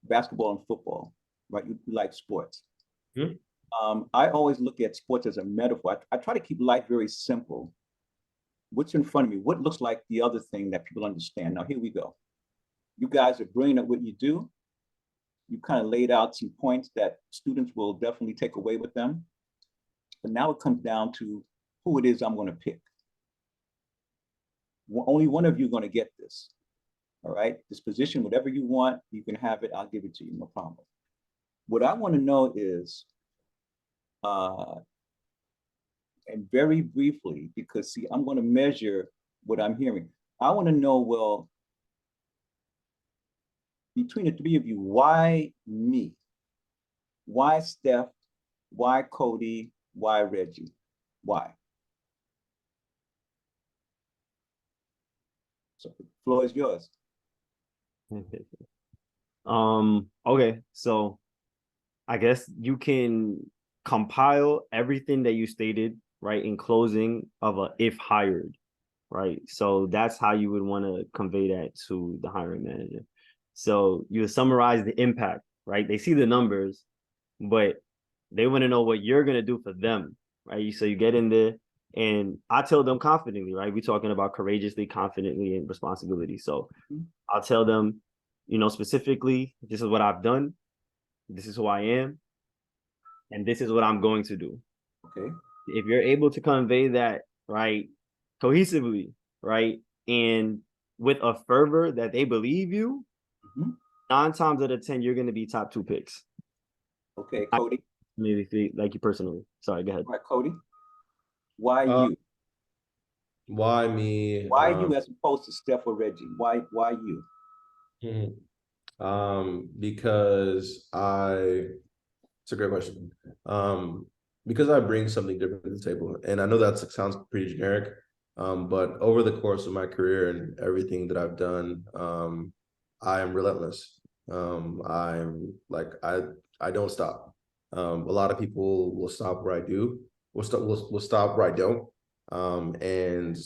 basketball and football, right? You like sports. Mm-hmm. I always look at sports as a metaphor. I try to keep life very simple. What's in front of me? What looks like the other thing that people understand? Now, here we go. You guys are brilliant at what you do. You kind of laid out some points that students will definitely take away with them. But now it comes down to who it is I'm going to pick. Only one of you is going to get this. All right? This position, whatever you want, you can have it. I'll give it to you, no problem. What I want to know is, and very briefly, because see, I'm going to measure what I'm hearing. I want to know, well, between the three of you, why me? Why Steph? Why Cody? Why Reggie? Why? So the floor is yours. Okay, so I guess you can compile everything that you stated, right, in closing of a if hired, right? So that's how you would want to convey that to the hiring manager. So you summarize the impact, right? They see the numbers, but they want to know what you're going to do for them, right? So you get in there, and I tell them confidently, right? We're talking about courageously, confidently, and responsibility. So I'll tell them, you know, specifically, this is what I've done. This is who I am. And this is what I'm going to do. Okay. If you're able to convey that, right, cohesively, right, and with a fervor that they believe you, 9 times out of 10, you're going to be top 2 picks. Okay, Cody. Maybe like you personally. Sorry, go ahead. All right, Cody. Why you? Why me? Why you as opposed to Steph or Reggie? Why you? Because it's a great question. Because I bring something different to the table, and I know that sounds pretty generic, but over the course of my career and everything that I've done, I am relentless. I'm like I don't stop. A lot of people will stop where I do. Will stop where I don't. And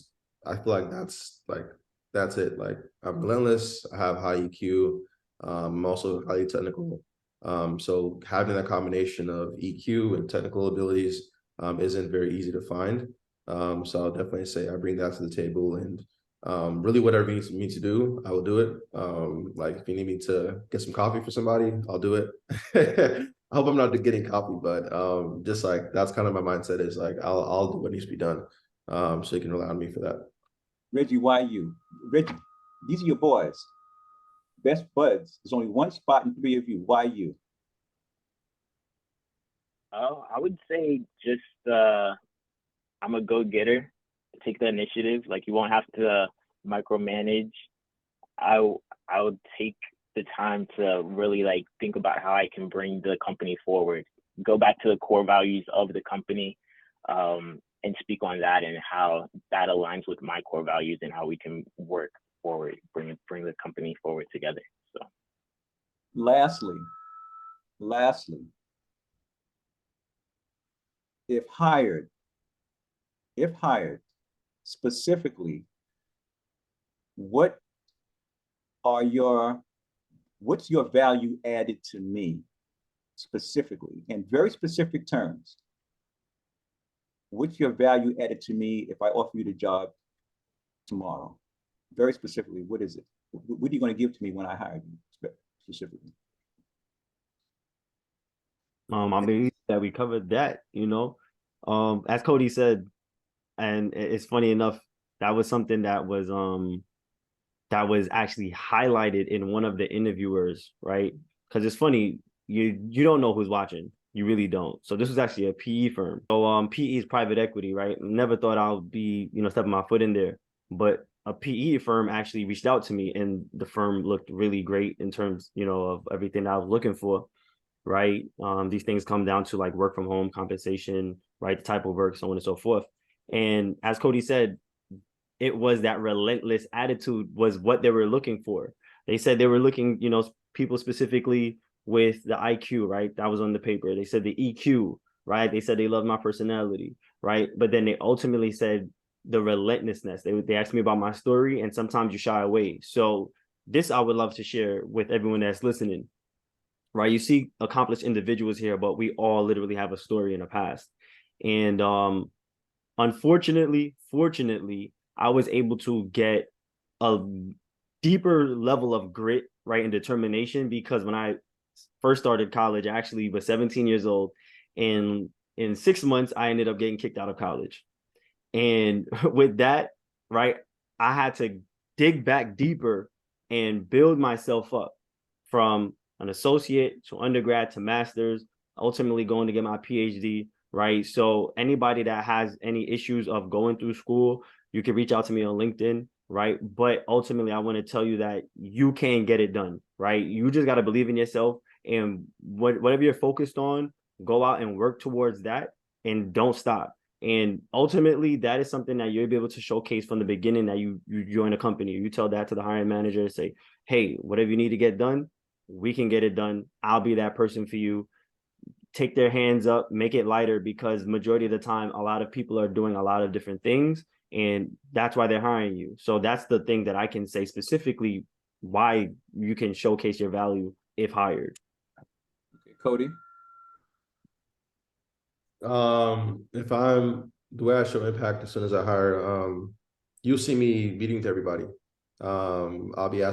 I feel like that's it. Like I'm relentless. I have high EQ. I'm also highly technical. So having that combination of EQ and technical abilities isn't very easy to find. So I'll definitely say I bring that to the table, and really whatever you need me to do, I will do it. Like if you need me to get some coffee for somebody, I'll do it. I hope I'm not getting coffee, but just like that's kind of my mindset is like I'll do what needs to be done. So you can rely on me for that. Reggie, why you? Reggie, these are your boys. Best buds. There's only one spot in 3 of you. Why you? I would say just I'm a go-getter. Take the initiative. Like you won't have to micromanage. I would take the time to really like think about how I can bring the company forward. Go back to the core values of the company, and speak on that and how that aligns with my core values and how we can work forward, bring the company forward together. So, lastly, if hired, specifically, what's your value added to me, specifically, in very specific terms? What's your value added to me if I offer you the job tomorrow? Very specifically, what is it? What are you going to give to me when I hire you, specifically? I believe that we covered that, as Cody said, and it's funny enough, that was something that was actually highlighted in one of the interviewers, right? Because it's funny, you don't know who's watching. You really don't. So this was actually a PE firm. So PE is private equity, right? Never thought I'll be, stepping my foot in there. But a PE firm actually reached out to me, and the firm looked really great in terms, of everything I was looking for, right? These things come down to like work from home, compensation, right? The type of work, so on and so forth. And as Cody said, it was that relentless attitude was what they were looking for. They said they were looking, people specifically with the IQ, right? That was on the paper. They said the EQ, right? They said they loved my personality, right? But then they ultimately said the relentlessness. They asked me about my story, and sometimes you shy away. So this I would love to share with everyone that's listening, right? You see accomplished individuals here, but we all literally have a story in the past. And fortunately, I was able to get a deeper level of grit, right, and determination, because when I first started college, I actually was 17 years old, and in 6 months, I ended up getting kicked out of college. And with that, right, I had to dig back deeper and build myself up from an associate to undergrad to master's, ultimately going to get my PhD, right? So anybody that has any issues of going through school, you can reach out to me on LinkedIn, right? But ultimately, I want to tell you that you can get it done, right? You just got to believe in yourself, and whatever you're focused on, go out and work towards that, and don't stop. And ultimately, that is something that you'll be able to showcase from the beginning that you join a company. You tell that to the hiring manager, say, hey, whatever you need to get done, we can get it done. I'll be that person for you. Take their hands up, make it lighter, because majority of the time, a lot of people are doing a lot of different things, and that's why they're hiring you. So that's the thing that I can say specifically why you can showcase your value if hired. Okay, Cody? If I'm the way I show impact as soon as I hire, you'll see me meeting with everybody. I'll be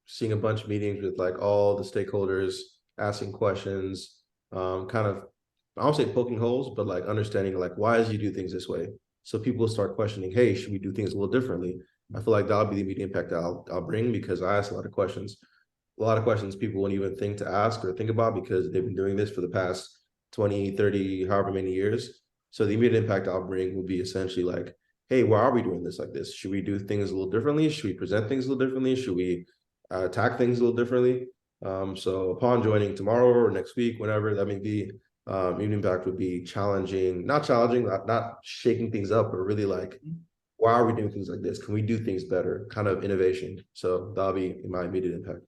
seeing a bunch of meetings with like all the stakeholders, asking questions, kind of, I don't say poking holes, but like understanding like, why does you do things this way? So people start questioning, hey, should we do things a little differently? I feel like that'll be the immediate impact that I'll bring, because I ask a lot of questions people won't even think to ask or think about, because they've been doing this for the past 20, 30, however many years. So the immediate impact I'll bring will be essentially like, hey, why are we doing this like this? Should we do things a little differently? Should we present things a little differently? Should we attack things a little differently? So upon joining tomorrow or next week, whenever that may be, immediate impact would be not shaking things up, but really like, why are we doing things like this? Can we do things better? Kind of innovation. So that'll be my immediate impact.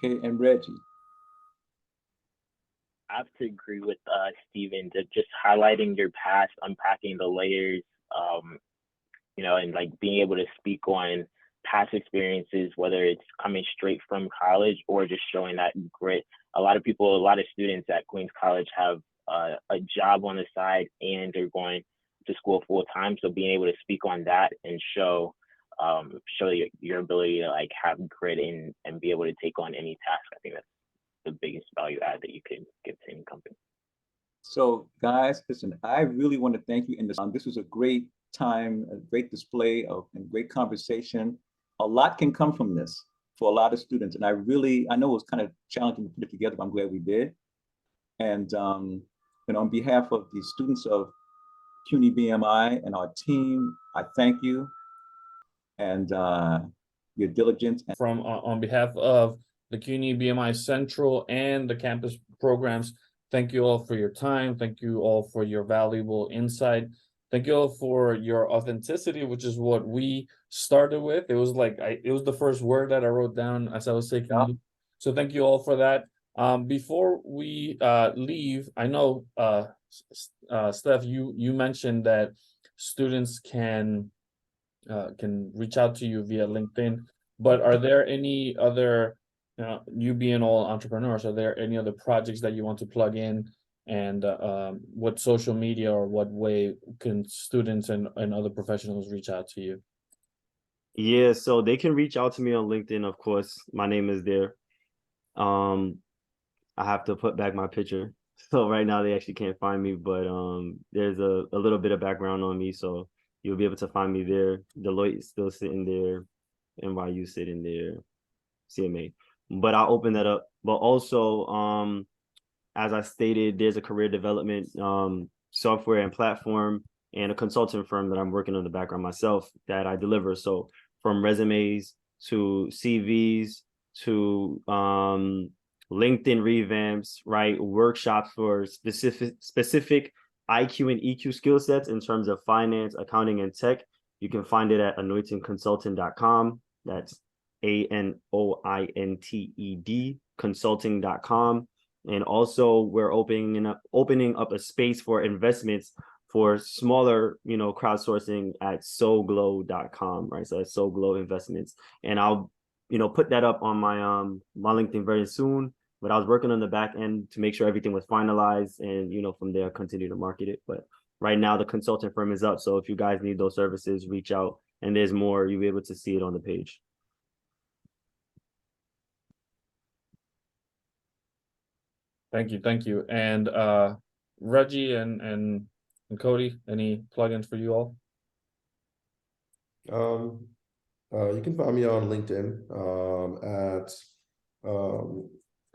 Okay, and Reggie? I have to agree with Steven, to just highlighting your past, unpacking the layers, and like being able to speak on past experiences, whether it's coming straight from college or just showing that grit. A lot of students at Queens College have a job on the side, and they're going to school full time. So being able to speak on that and show your ability to like have grit and be able to take on any task, I think that's the biggest value add that you could give to any company. So guys, listen, I really want to thank you. This was a great time, a great display and great conversation. A lot can come from this for a lot of students. And I know it was kind of challenging to put it together, but I'm glad we did. And on behalf of the students of CUNY BMI and our team, I thank you and your diligence. From on behalf of the CUNY BMI Central and the campus programs, thank you all for your time. Thank you all for your valuable insight. Thank you all for your authenticity, which is what we started with. It was like it was the first word that I wrote down as I was taking. Yeah. So thank you all for that. Before we leave, I know Steph, you mentioned that students can reach out to you via LinkedIn, but are there any other, you being all entrepreneurs, are there any other projects that you want to plug in? And what social media or what way can students and other professionals reach out to you? Yeah, so they can reach out to me on LinkedIn, of course. My name is there. I have to put back my picture. So right now they actually can't find me, but there's a little bit of background on me, so you'll be able to find me there. Deloitte is still sitting there, NYU sitting there, CMA. But I'll open that up. But also, as I stated, there's a career development software and platform and a consulting firm that I'm working on the background myself that I deliver. So from resumes to CVs to LinkedIn revamps, right? Workshops for specific IQ and EQ skill sets in terms of finance, accounting, and tech. You can find it at anointingconsultant.com. That's ANOINTED consulting.com. And also we're opening up a space for investments for smaller, crowdsourcing at SoGlow.com, right? So that's SoGlow Investments. And I'll, put that up on my my LinkedIn very soon. But I was working on the back end to make sure everything was finalized, and from there continue to market it. But right now the consulting firm is up. So if you guys need those services, reach out, and there's more, you'll be able to see it on the page. Thank you. And Reggie and Cody, any plugins for you all? You can find me on LinkedIn at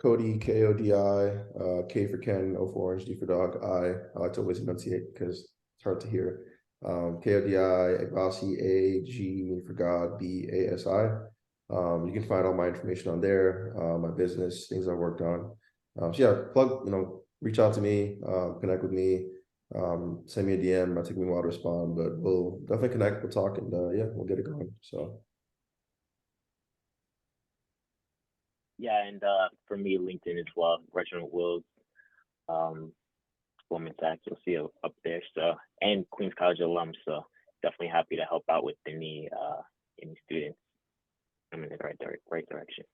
Cody, Kodi, K for Ken, O for Orange, D for Dog, I like to always enunciate because it's hard to hear. Kodi, Agbasi, A-G for God, B-A-S-I. You can find all my information on there, my business, things I worked on. So yeah, reach out to me, connect with me, send me a DM. Might take me a while to respond, but we'll definitely connect, we'll talk, and yeah, we'll get it going. So yeah, and for me, LinkedIn as well, Reginald Wills, Goldman Sachs, you'll see it up there. So, and Queens College alum, so definitely happy to help out with any students. I'm in the right direction.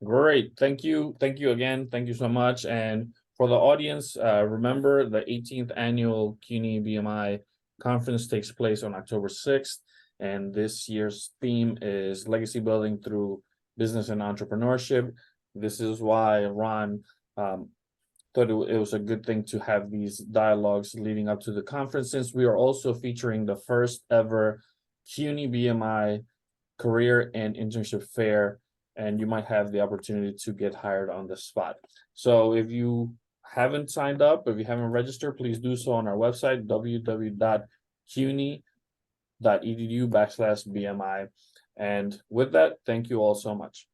Great. Thank you again. Thank you so much. And for the audience, remember the 18th Annual CUNY BMI Conference takes place on October 6th. And this year's theme is Legacy Building Through Business and Entrepreneurship. This is why Ron thought it was a good thing to have these dialogues leading up to the conference, since we are also featuring the first ever CUNY BMI Career and Internship Fair, and you might have the opportunity to get hired on the spot. So if you haven't signed up, if you haven't registered, please do so on our website, www.cuny.edu/BMI. And with that, thank you all so much.